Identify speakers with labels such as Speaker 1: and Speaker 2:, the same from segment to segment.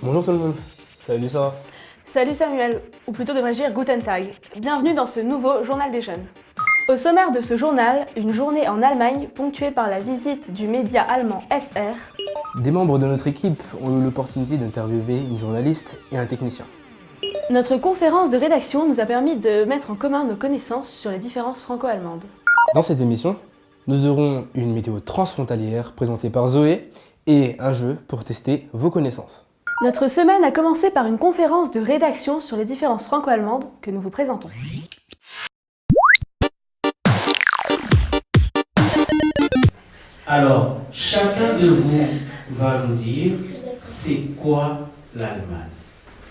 Speaker 1: Bonjour tout le monde, salut Sarah.
Speaker 2: Salut Samuel, ou plutôt devrais-je dire Guten Tag. Bienvenue dans ce nouveau Journal des jeunes. Au sommaire de ce journal, une journée en Allemagne ponctuée par la visite du média allemand SR.
Speaker 1: Des membres de notre équipe ont eu l'opportunité d'interviewer une journaliste et un technicien.
Speaker 2: Notre conférence de rédaction nous a permis de mettre en commun nos connaissances sur les différences franco-allemandes.
Speaker 1: Dans cette émission, nous aurons une météo transfrontalière présentée par Zoé et un jeu pour tester vos connaissances.
Speaker 2: Notre semaine a commencé par une conférence de rédaction sur les différences franco-allemandes que nous vous présentons.
Speaker 3: Alors, chacun de vous va nous dire c'est quoi l'Allemagne.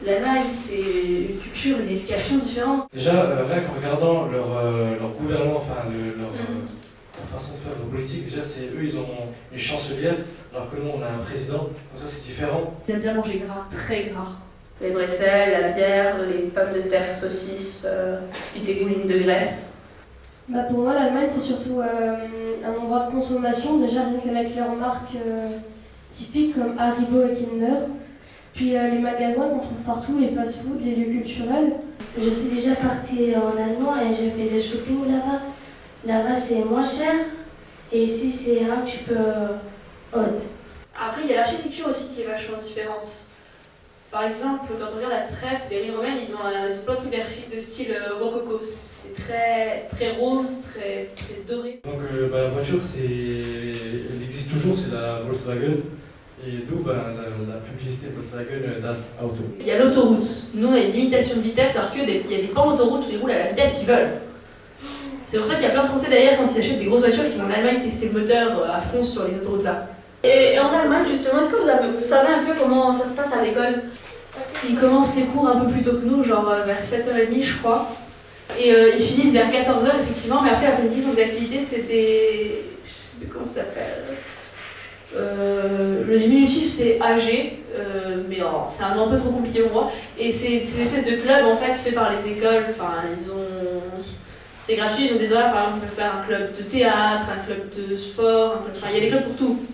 Speaker 2: L'Allemagne, c'est une culture, une éducation différente.
Speaker 4: Déjà, rien qu'en regardant leur gouvernement, enfin leur façon de faire de politique, déjà eux ils ont une chancelière, alors que nous on a un président, donc ça c'est différent.
Speaker 2: Ils aiment bien manger gras, très gras. Les bretzels, la bière, les pommes de terre, saucisses qui dégoulinent de graisse.
Speaker 5: Pour moi, l'Allemagne, c'est surtout un endroit de consommation, déjà rien qu'avec leurs marques typiques comme Haribo et Kinder. Puis les magasins qu'on trouve partout, les fast-foods, les lieux culturels.
Speaker 6: Je suis déjà partie en Allemagne et j'ai fait des shopping là-bas. Là-bas, c'est moins cher et ici, c'est un petit peu haute.
Speaker 2: Après, il y a l'architecture aussi qui est vachement différente. Par exemple, quand on regarde la Trèves, les rues romaines, ils ont plein de trucs de style rococo. C'est très rose, très doré.
Speaker 4: Donc la voiture, elle existe toujours, c'est la Volkswagen, et d'où la publicité Volkswagen Das Auto.
Speaker 2: Il y a l'autoroute. Nous, on a une limitation de vitesse, alors qu'il y a des pans d'autoroute où ils roulent à la vitesse qu'ils veulent. C'est pour ça qu'il y a plein de Français d'ailleurs, quand ils achètent des grosses voitures, qui vont en Allemagne tester le moteur à fond sur les autoroutes là.
Speaker 7: Et en Allemagne, justement, est-ce que vous savez un peu comment ça se passe à l'école?
Speaker 2: Ils commencent les cours un peu plus tôt que nous, genre vers 7h30 je crois. Et ils finissent vers 14h effectivement, mais après l'après-midi, sont des activités, c'était... je sais plus comment ça s'appelle. Le diminutif c'est AG, mais c'est un nom un peu trop compliqué pour moi. Et c'est une espèce de club en fait fait par les écoles, enfin ils ont... C'est gratuit, ils ont des horaires, par exemple, ils peuvent faire un club de théâtre, un club de sport, il y a des clubs pour tout.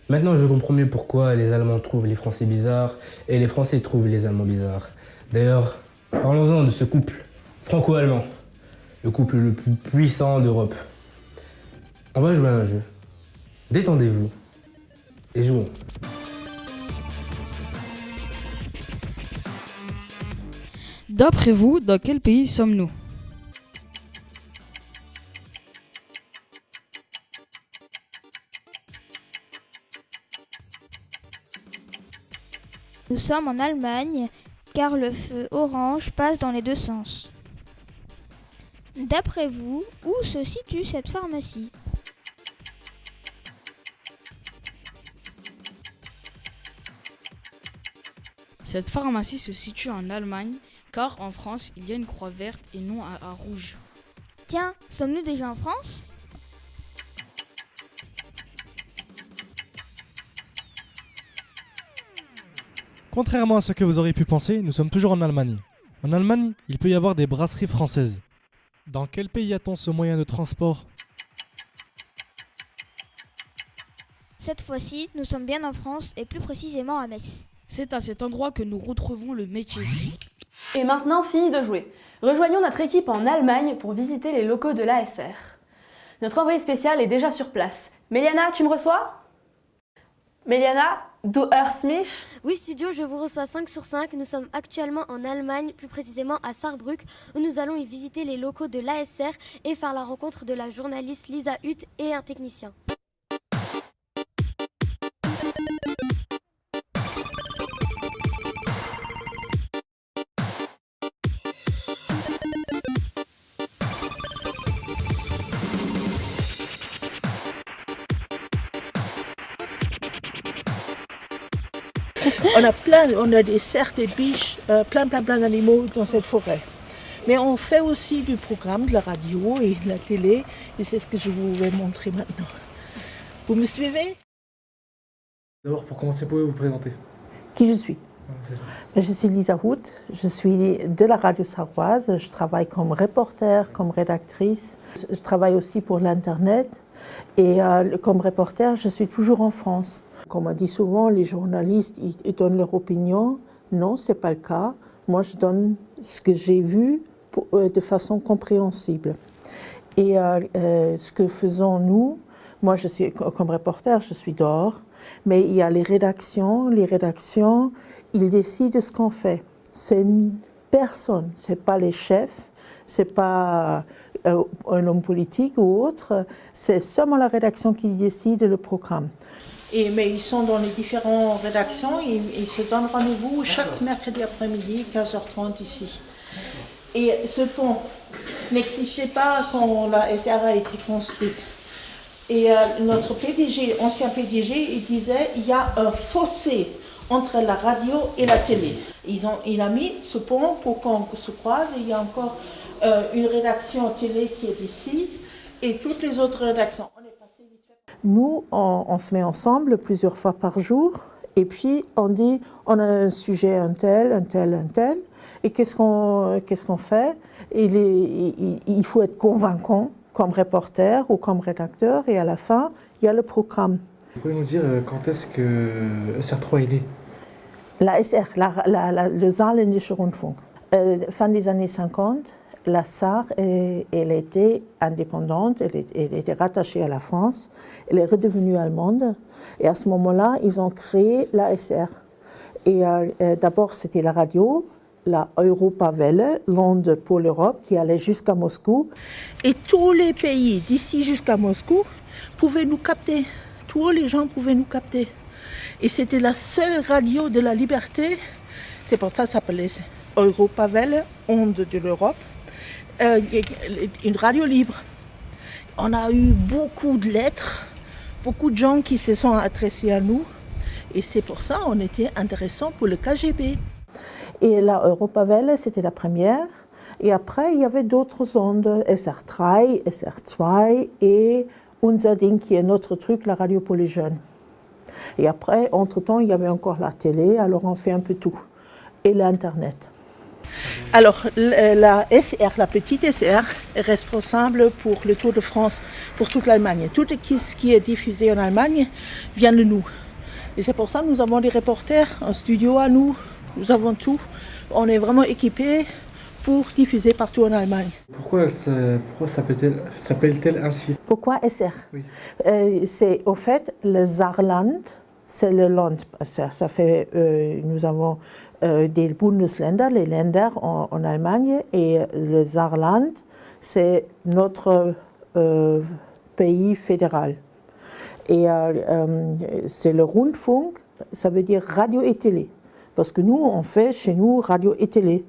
Speaker 1: Maintenant, je comprends mieux pourquoi les Allemands trouvent les Français bizarres et les Français trouvent les Allemands bizarres. D'ailleurs, parlons-en de ce couple franco-allemand, le couple le plus puissant d'Europe. On va jouer à un jeu. Détendez-vous et jouons.
Speaker 8: D'après vous, dans quel pays sommes-nous ?
Speaker 9: Nous sommes en Allemagne, car le feu orange passe dans les deux sens. D'après vous, où se situe cette pharmacie ?
Speaker 8: Cette pharmacie se situe en Allemagne, car en France, il y a une croix verte et non un rouge.
Speaker 9: Tiens, sommes-nous déjà en France ?
Speaker 10: Contrairement à ce que vous auriez pu penser, nous sommes toujours en Allemagne. En Allemagne, il peut y avoir des brasseries françaises. Dans quel pays a-t-on ce moyen de transport ?
Speaker 9: Cette fois-ci, nous sommes bien en France et plus précisément à Metz.
Speaker 8: C'est à cet endroit que nous retrouvons le métier.
Speaker 2: Et maintenant, fini de jouer. Rejoignons notre équipe en Allemagne pour visiter les locaux de l'ASR. Notre envoyé spécial est déjà sur place. Méliana, tu me reçois ? Méliana, du hörst mich?
Speaker 11: Oui, studio, je vous reçois 5 sur 5. Nous sommes actuellement en Allemagne, plus précisément à Saarbrück, où nous allons y visiter les locaux de l'ASR et faire la rencontre de la journaliste Lisa Hutt et un technicien.
Speaker 12: On a des cerfs, des biches, plein d'animaux dans cette forêt. Mais on fait aussi du programme, de la radio et de la télé, et c'est ce que je vous vais montrer maintenant. Vous me suivez ?
Speaker 10: D'abord, pour commencer, pouvez-vous vous présenter?
Speaker 12: Qui je suis?
Speaker 10: C'est ça.
Speaker 12: Je suis Lisa Hout, je suis de la radio sarroise, je travaille comme reporter, comme rédactrice. Je travaille aussi pour l'Internet et comme reporter, je suis toujours en France. Comme on dit souvent, les journalistes, ils donnent leur opinion. Non, ce n'est pas le cas. Moi, je donne ce que j'ai vu de façon compréhensible. Et ce que faisons nous, moi, je suis comme reporter, je suis dehors, mais il y a les rédactions, ils décident ce qu'on fait. C'est une personne, ce n'est pas les chefs, ce n'est pas un homme politique ou autre, c'est seulement la rédaction qui décide le programme. Mais ils sont dans les différentes rédactions, ils se donnent rendez-vous chaque mercredi après-midi, 15h30 ici. Et ce pont n'existait pas quand la SR a été construite. Et notre PDG, ancien PDG, il disait il y a un fossé entre la radio et la télé. Il a mis ce pont pour qu'on se croise. Et il y a encore une rédaction télé qui est ici et toutes les autres rédactions. Nous, on se met ensemble plusieurs fois par jour et puis on dit on a un sujet un tel. Et qu'est-ce qu'on fait? Il faut être convaincant comme reporter ou comme rédacteur et à la fin, il y a le programme.
Speaker 10: Vous pouvez nous dire quand est-ce que SR3 est né?
Speaker 12: La SR, le Saarländische Rundfunk. Fin des années 50, la SAR, elle était indépendante, elle était rattachée à la France, elle est redevenue allemande. Et à ce moment-là, ils ont créé la SR. Et d'abord, c'était la radio, la Europawelle, l'onde pour l'Europe, qui allait jusqu'à Moscou. Et tous les pays d'ici jusqu'à Moscou pouvaient nous capter. Tous les gens pouvaient nous capter. Et c'était la seule radio de la liberté. C'est pour ça que ça s'appelait Europawelle, onde de l'Europe. Une radio libre. On a eu beaucoup de lettres, beaucoup de gens qui se sont adressés à nous. Et c'est pour ça qu'on était intéressant pour le KGB. Et la Europawelle, c'était la première. Et après, il y avait d'autres ondes, SR3, SR2 et Unser Ding, qui est notre truc, la radio pour les jeunes. Et après, entre-temps, il y avait encore la télé, alors on fait un peu tout. Et l'Internet. Alors, la SR, la petite SR, est responsable pour le Tour de France, pour toute l'Allemagne. Tout ce qui est diffusé en Allemagne vient de nous. Et c'est pour ça que nous avons des reporters, un studio à nous, nous avons tout. On est vraiment équipés pour diffuser partout en Allemagne.
Speaker 10: Pourquoi s'appelle-t-elle ainsi? Pourquoi
Speaker 12: SR? Oui. C'est au fait le Saarland, c'est le Land. Ça fait, nous avons des Bundesländer, les Länder en Allemagne, et le Saarland, c'est notre pays fédéral. Et c'est le Rundfunk, ça veut dire radio et télé. Parce que nous, on fait chez nous radio et télé.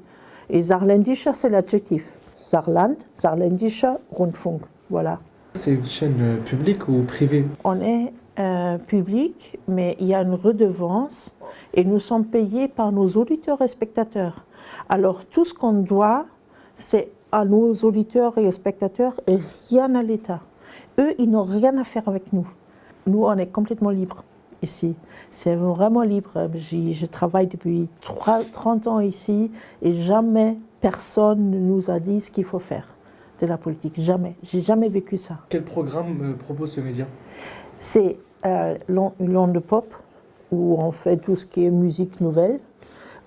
Speaker 12: Et Saarländischer, c'est l'adjectif. Saarland, Saarländischer Rundfunk. Voilà.
Speaker 10: C'est une chaîne publique ou privée?
Speaker 12: On est public, mais il y a une redevance et nous sommes payés par nos auditeurs et spectateurs. Alors tout ce qu'on doit, c'est à nos auditeurs et spectateurs et rien à l'État. Eux, ils n'ont rien à faire avec nous. Nous, on est complètement libres ici. C'est vraiment libre. Je travaille depuis 30 ans ici et jamais personne ne nous a dit ce qu'il faut faire de la politique. Jamais. J'ai jamais vécu ça.
Speaker 10: Quel programme propose ce média?
Speaker 12: C'est une onde pop où on fait tout ce qui est musique nouvelle.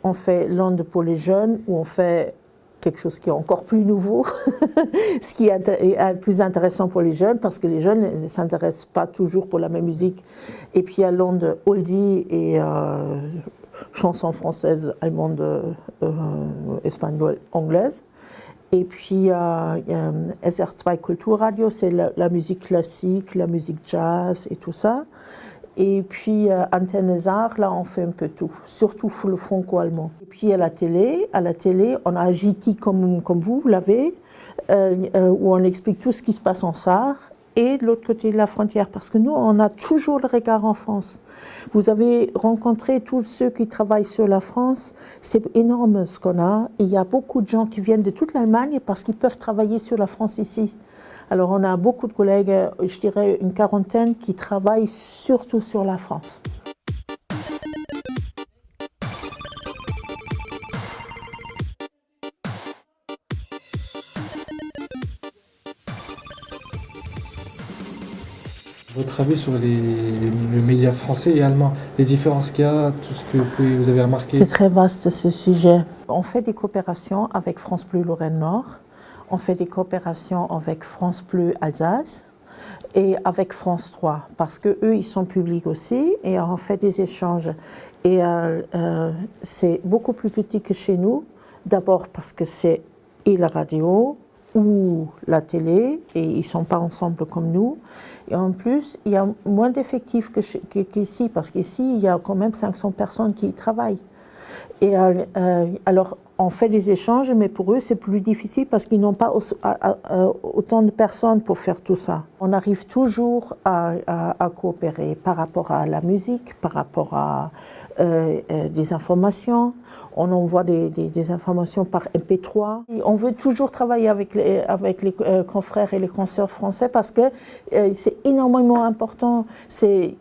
Speaker 12: On fait l'onde pour les jeunes où on fait quelque chose qui est encore plus nouveau, ce qui est plus intéressant pour les jeunes, parce que les jeunes ne s'intéressent pas toujours pour la même musique. Et puis il y a l'onde oldie et chansons françaises, allemandes, espagnoles, anglaises. Et puis SR2 Kulturradio, c'est la musique classique, la musique jazz et tout ça. Et puis Antenne Saar, là on fait un peu tout, surtout le franco-allemand. Et puis à la télé, on a JT comme vous l'avez, où on explique tout ce qui se passe en Sarre et de l'autre côté de la frontière, parce que nous on a toujours le regard en France. Vous avez rencontré tous ceux qui travaillent sur la France, c'est énorme ce qu'on a. Et il y a beaucoup de gens qui viennent de toute l'Allemagne parce qu'ils peuvent travailler sur la France ici. Alors on a beaucoup de collègues, je dirais une quarantaine, qui travaillent surtout sur la France.
Speaker 10: Votre avis sur le média français et allemand, les différences qu'il y a, tout ce que vous avez remarqué?
Speaker 12: C'est très vaste ce sujet. On fait des coopérations avec France Bleu Lorraine Nord, on fait des coopérations avec France Bleu Alsace et avec France 3, parce qu'eux, ils sont publics aussi et on fait des échanges. Et c'est beaucoup plus petit que chez nous, d'abord parce que c'est et la radio ou la télé, et ils ne sont pas ensemble comme nous. Et en plus, il y a moins d'effectifs qu'ici, parce qu'ici, il y a quand même 500 personnes qui y travaillent. Et alors, on fait des échanges, mais pour eux, c'est plus difficile parce qu'ils n'ont pas autant de personnes pour faire tout ça. On arrive toujours à coopérer par rapport à la musique, par rapport à des informations. On envoie des informations par MP3. Et on veut toujours travailler avec les confrères et les consoeurs français parce que c'est énormément important.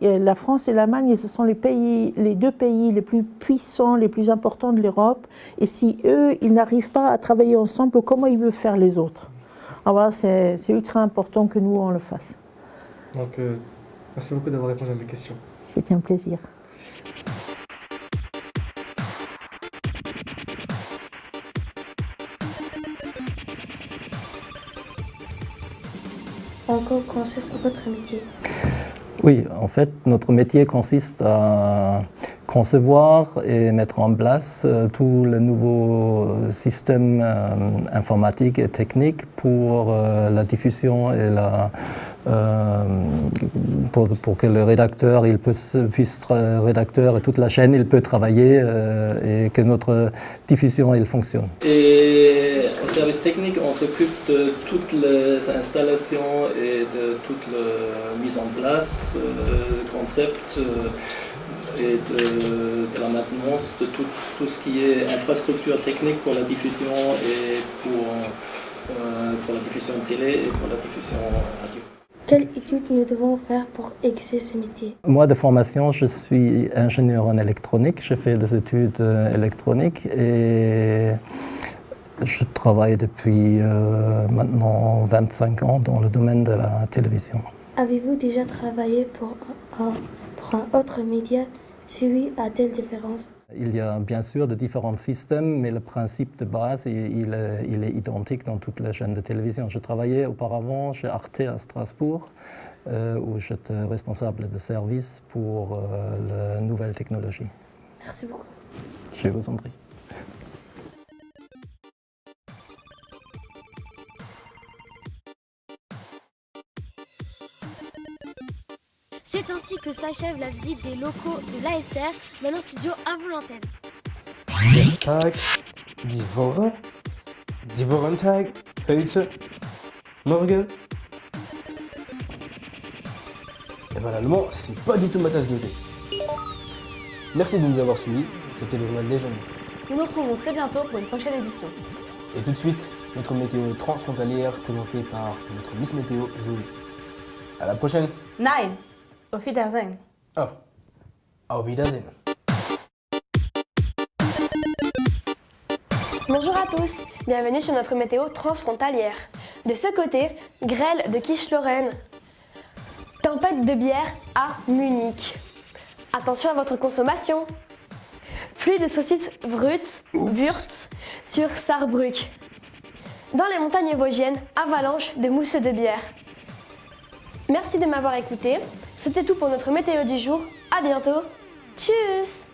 Speaker 12: La France et l'Allemagne, ce sont les deux pays les plus puissants, les plus importants de l'Europe. Et si eux, ils n'arrivent pas à travailler ensemble, comment ils veulent faire les autres? Alors c'est ultra important que nous, on le fasse.
Speaker 10: Donc, merci beaucoup d'avoir répondu à mes questions.
Speaker 12: C'était un plaisir.
Speaker 10: Merci.
Speaker 6: En quoi consiste votre métier?
Speaker 13: Oui, en fait, notre métier consiste à concevoir et mettre en place tous les nouveaux systèmes informatiques et techniques pour la diffusion et pour que le rédacteur, rédacteur et toute la chaîne, il peut travailler et que notre diffusion, il fonctionne. Et en service technique, on s'occupe de toutes les installations et de toute la mise en place, concept et de la maintenance de tout ce qui est infrastructure technique pour la diffusion et pour la diffusion télé et pour la diffusion radio.
Speaker 6: Quelles études nous devons faire pour exercer ce métier?
Speaker 13: Moi, de formation, je suis ingénieur en électronique. J'ai fait des études électroniques et je travaille depuis maintenant 25 ans dans le domaine de la télévision.
Speaker 6: Avez-vous déjà travaillé pour un autre média? Si oui, a-t-elle différence?
Speaker 13: Il y a bien sûr de différents systèmes, mais le principe de base, il est identique dans toutes les chaînes de télévision. Je travaillais auparavant chez Arte à Strasbourg, où j'étais responsable de service pour les nouvelles technologies.
Speaker 6: Merci beaucoup.
Speaker 13: Je vous en prie.
Speaker 11: C'est ainsi que s'achève la visite des locaux de l'ASR. Maintenant, studio à vous l'antenne.
Speaker 1: Tag, die Wochentag, heute, morgen. Et ben l'allemand, c'est pas du tout ma tasse de thé. Merci de nous avoir suivis, c'était le journal des jeunes.
Speaker 7: Nous nous retrouvons très bientôt pour une prochaine édition.
Speaker 1: Et tout de suite, notre météo transfrontalière présentée par notre Miss Météo Zoé. À la prochaine.
Speaker 7: Nein, auf Wiedersehen.
Speaker 1: Oh, auf Wiedersehen.
Speaker 14: Bonjour à tous, bienvenue sur notre météo transfrontalière. De ce côté, grêle de Quiche-Lorraine. Tempête de bière à Munich. Attention à votre consommation. Pluie de saucisses Wurz sur Saarbrück. Dans les montagnes vosgiennes, avalanche de mousse de bière. Merci de m'avoir écouté. C'était tout pour notre météo du jour. À bientôt. Tchuss.